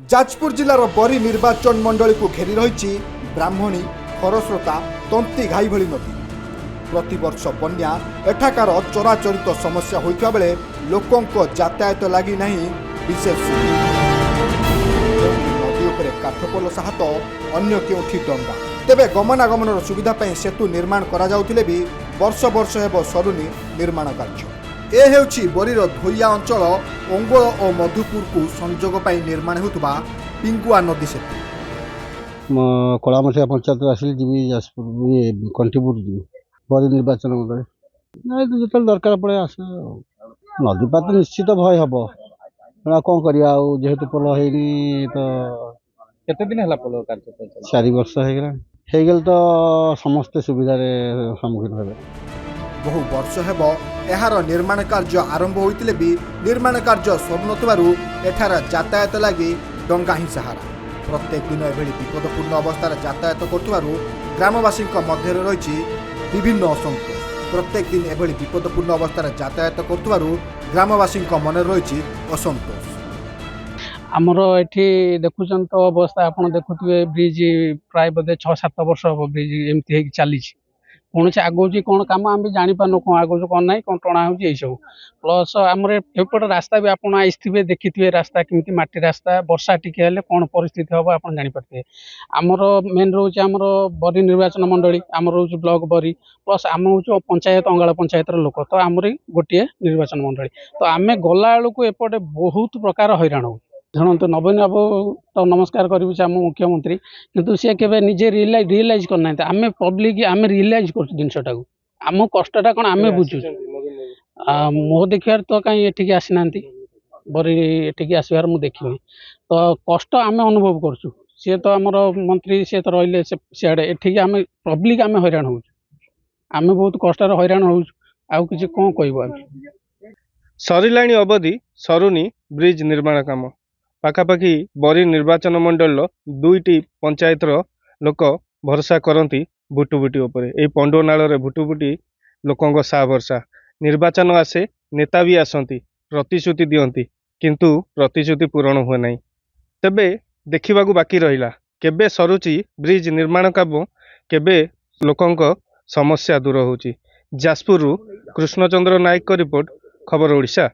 जाजपुर जिलार बरी निर्वाचन मंडली को घेरी रही ब्राह्मणी खरस्रोता तंती घाई भली नदी। प्रतिवर्ष बन्या एठाकार चराचरित समस्या होता बेले लोकों यातायात लगी नहीं विशेष नदी उपरे काठपोल साहत अन्य केउठी डंगा। तेबे गमनागमन सुविधा सेतु निर्माण करा जाउथिले भी वर्ष वर्ष हेब सरुनी निर्माण कार्य। ए हेउछि बरीर धोइया अंचल ओंगोल और मधुपुर को संजोग पाई निर्माण होतबा पिंगुआ नदी सेतु। कलामठिया पंचायत आसिल जी जाजपुर कंठीपुर जी बरी निर्वाचन मंडली जो दरकार पड़े आसे नदीपात निश्चित भय हम कौन करिया जेहेतु पोल हैनी तो केते दिन हला पोल कार्य 4 वर्ष हो तो समस्ते सुविधार सम्मुखीन हे। बहु वर्ष हेब एहार निर्माण कार्य आरंभ होइतिले भी निर्माण कार्य सरुनथबारु एठार यातायात लगी डंगा ही सहारा। प्रत्येक दिन एभली विपदपूर्ण अवस्था यातायात करुथबारु ग्रामवासी मध्य रही विभिन्न असंतोष। प्रत्येक दिन एभली विपदपूर्ण अवस्था यातायात करुथबारु ग्रामवासी मन रही असंतोष। आमर एठी देखुचन तो अवस्था आपण देखुथिबे ब्रिज प्राय बोधे 6-7 वर्ष हम ब्रिज एमती चली कौन से आगुची कौन कम आम भी जानी पार्न कौन आगुच कौन ना कौन टणा हो सब प्लस आमर एपट रास्ता भी आपड़ आसवे देखिए रास्ता केमती मटी रास्ता वर्षा टिके हेल्ले कौन परिस्थिति हम आप जानीपारे। आमर मेन रोचे आमर बरी निर्वाचन मंडली आमर रोच ब्लॉक बरी प्लस आम हूँ पंचायत अंगाल पंचायत लोक तो आमर गोटे निर्वाचन मंडली तो आम गला बेलू एपटे बहुत प्रकार हैरान हो। जानते नवीन बाबू तो नमस्कार करी आम मुख्यमंत्री किंतु सी के निजे रियलाइज करना आम पब्लिक आम रियलाइज कर जिनटा आम कष्टा कौन आम बुझु मो देखार तो कहीं एठिक आसीना बरी एठिक आसबार मुझे देखनी तो कष्ट आम अनुभव करछु। सी तो आमर मंत्री सी तो रही सियाड़े एठिक आम पब्लिक आम हैरान हो आम बहुत कष्टार हैरान हो कि कौन कह सरिलाणी अवधि सरुनी ब्रिज निर्माण काम पाखापाखि बरी निर्वाचन मंडल 2टी पंचायत लोक भरसा करती भुटुभुटी उपरे ए पंडोनाल भुटुभुटी लोकों सा भरसा निर्वाचन आसे नेता भी आसती प्रतिश्रुति दियंती किंतु प्रतिश्रुति पूरण हुए नहीं। तेबे देखा बाकी रहिला केबे सरुची ब्रिज निर्माण काम केबे लोकों समस्या दूर होची। जाजपुर कृष्णचंद्र नायक रिपोर्ट खबर ओडिशा।